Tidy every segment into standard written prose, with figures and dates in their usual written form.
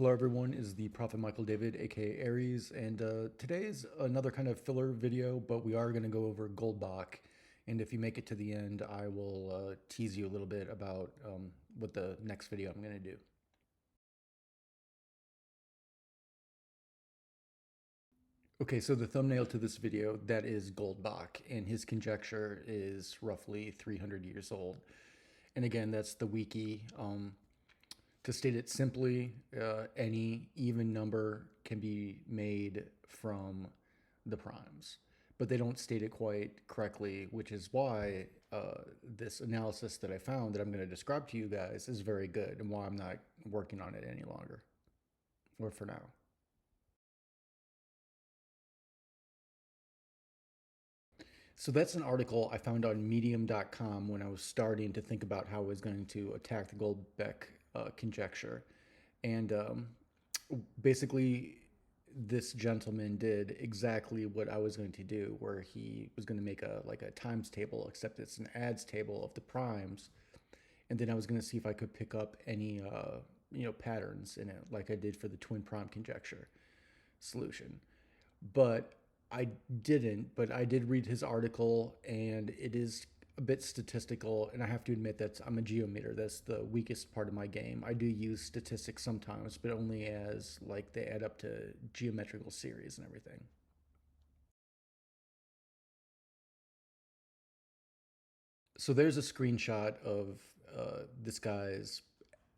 Hello everyone, is the Prophet Michael David, aka Aries, and today is another kind of filler video, but we are going to go over Goldbach, and if you make it to the end, I will tease you a little bit about what the next video I'm going to do. Okay, so the thumbnail to this video, that is Goldbach, and his conjecture is roughly 300 years old. And again, that's the wiki. To state it simply, any even number can be made from the primes, but they don't state it quite correctly, which is why this analysis that I found that I'm going to describe to you guys is very good and why I'm not working on it any longer, or for now. So that's an article I found on medium.com when I was starting to think about how I was going to attack the Goldbach conjecture. And basically, this gentleman did exactly what I was going to do, where he was going to make a times table, except it's an adds table of the primes, and then I was going to see if I could pick up any patterns in it, like I did for the twin prime conjecture solution. But I didn't, but I did read his article, and it is a bit statistical, and I have to admit that I'm a geometer. That's the weakest part of my game. I do use statistics sometimes, but only as like they add up to geometrical series and everything. So there's a screenshot of this guy's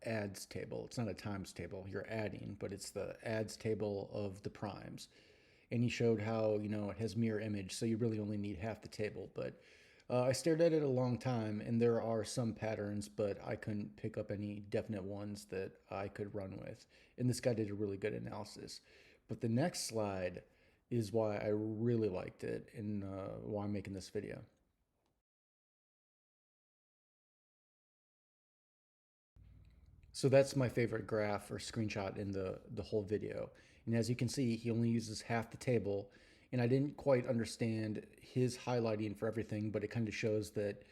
adds table. It's not a times table, you're adding, but it's the adds table of the primes. And he showed how, it has mirror image, so you really only need half the table. But I stared at it a long time, and there are some patterns, but I couldn't pick up any definite ones that I could run with. And this guy did a really good analysis. But the next slide is why I really liked it and why I'm making this video. So that's my favorite graph or screenshot in the whole video. And as you can see, he only uses half the table. And I didn't quite understand his highlighting for everything, but it kind of shows that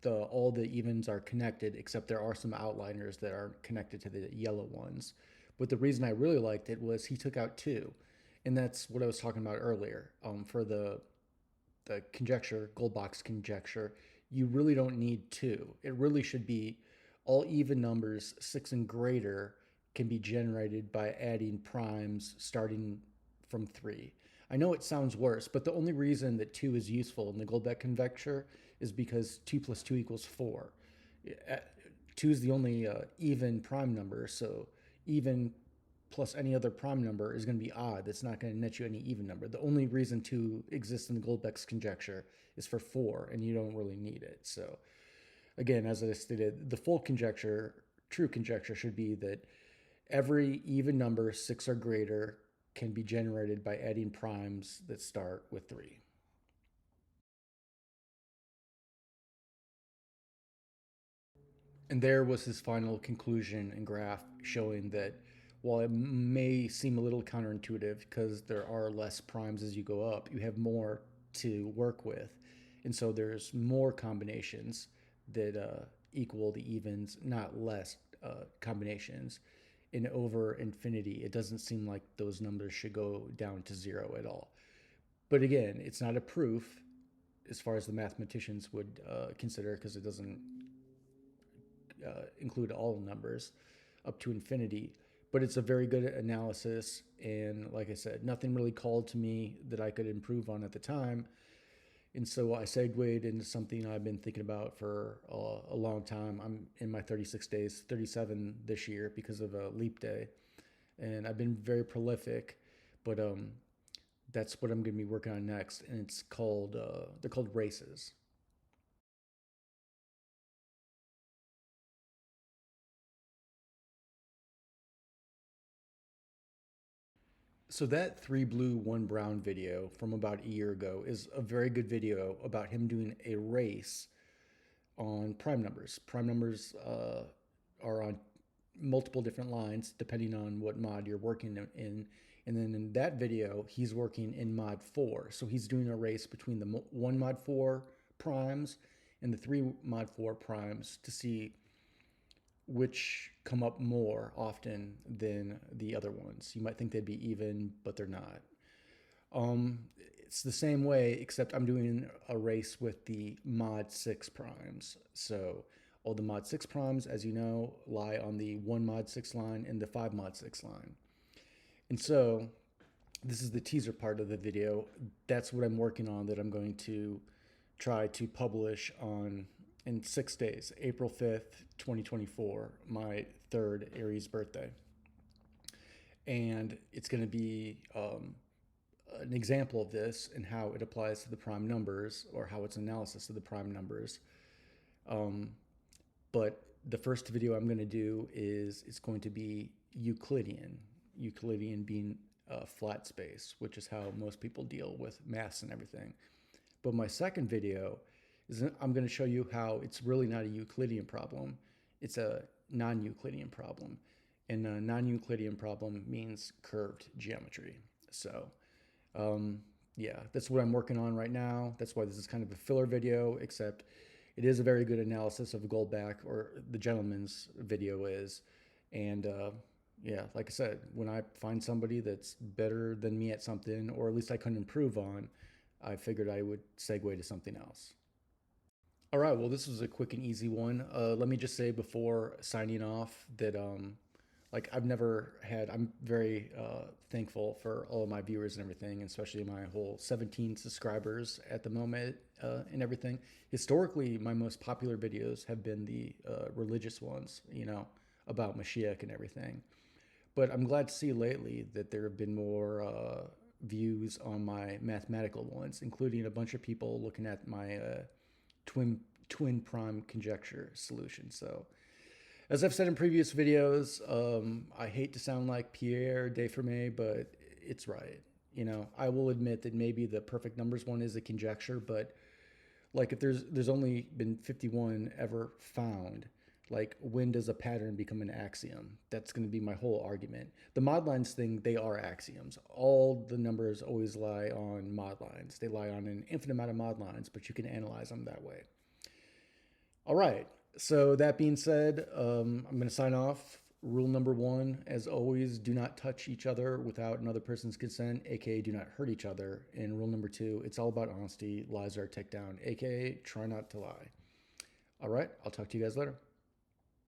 all the evens are connected, except there are some outliners that are connected to the yellow ones. But the reason I really liked it was he took out two. And that's what I was talking about earlier. For the conjecture, Goldbach's conjecture, you really don't need two. It really should be all even numbers 6 and greater can be generated by adding primes starting from 3. I know it sounds worse, but the only reason that 2 is useful in the Goldbach conjecture is because 2 plus 2 equals 4. 2 is the only even prime number, so even plus any other prime number is going to be odd. That's not going to net you any even number. The only reason 2 exists in the Goldbach's conjecture is for 4, and you don't really need it. So again, as I stated, the full conjecture, true conjecture, should be that every even number 6 or greater can be generated by adding primes that start with 3. And there was his final conclusion and graph showing that while it may seem a little counterintuitive because there are less primes as you go up, you have more to work with. And so there's more combinations that equal the evens, not less combinations. And over infinity, it doesn't seem like those numbers should go down to 0 at all. But again, it's not a proof as far as the mathematicians would consider, because it doesn't include all numbers up to infinity. But it's a very good analysis, and like I said, nothing really called to me that I could improve on at the time. And so I segued into something I've been thinking about for a long time. I'm in my 36 days, 37 this year because of a leap day. And I've been very prolific, but that's what I'm going to be working on next. And it's called, they're called races. So that 3 blue, 1 brown video from about a year ago is a very good video about him doing a race on prime numbers. Prime numbers are on multiple different lines depending on what mod you're working in. And then in that video, he's working in mod 4. So he's doing a race between the 1 mod 4 primes and the 3 mod 4 primes to see which come up more often than the other ones. You might think they'd be even, but they're not. Um, it's the same way, except I'm doing a race with the mod 6 primes. So all the mod 6 primes, as you know, lie on the 1 mod 6 line and the 5 mod 6 line. And so this is the teaser part of the video. That's what I'm working on, that I'm going to try to publish on in 6 days, April 5th, 2024, my third Aries birthday. And it's going to be an example of this and how it applies to the prime numbers, or how it's analysis of the prime numbers. Um, but the first video I'm going to do is it's going to be Euclidean. Euclidean being flat space, which is how most people deal with maths and everything. But my second video is I'm going to show you how it's really not a Euclidean problem. It's a non-Euclidean problem. And a non-Euclidean problem means curved geometry. So yeah, that's what I'm working on right now. That's why this is kind of a filler video, except it is a very good analysis of Goldbach, or the gentleman's video is. And yeah, like I said, when I find somebody that's better than me at something, or at least I couldn't improve on, I figured I would segue to something else. All right, well, this was a quick and easy one. Let me just say before signing off that like I've never had, I'm very thankful for all of my viewers and everything, especially my whole 17 subscribers at the moment and everything. Historically, my most popular videos have been the religious ones, you know, about Mashiach and everything. But I'm glad to see lately that there have been more views on my mathematical ones, including a bunch of people looking at my twin twin prime conjecture solution. So, as I've said in previous videos, I hate to sound like Pierre de Fermat, but it's right. You know, I will admit that maybe the perfect numbers one is a conjecture, but like if there's only been 51 ever found, like when does a pattern become an axiom? That's going to be my whole argument. The mod lines thing, they are axioms. All the numbers always lie on mod lines. They lie on an infinite amount of mod lines, but you can analyze them that way. All right. So that being said, I'm going to sign off. Rule number one, as always, do not touch each other without another person's consent, aka do not hurt each other. And rule number two, it's all about honesty. Lies are a takedown, aka try not to lie. All right. I'll talk to you guys later.